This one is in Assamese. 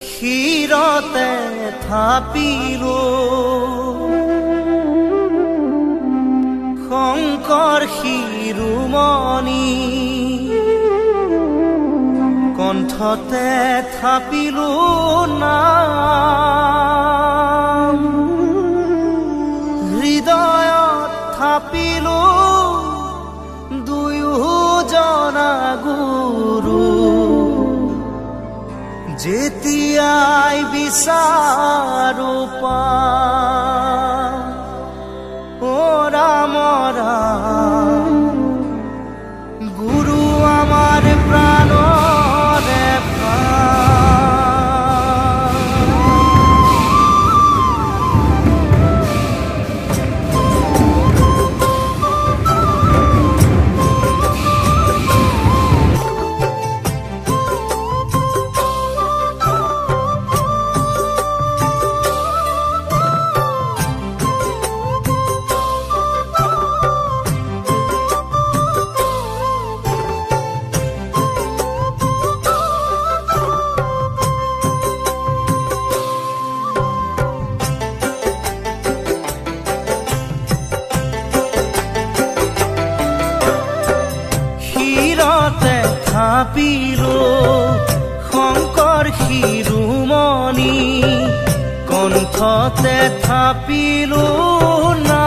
ক্ষীৰতে থাপিলো শংকৰ শিৰোমণি কণ্ঠতে থাপিলো নাম হৃদয়ত থাপিলো দুয়োজনা গুৰু যেতিয়াই বিচাৰো পাম ও ৰাম ৰাম গুৰু আমাৰ প্ৰাণৰে থাপিলো শংকৰ শিৰোমণি কণ্ঠতে থাপিলো না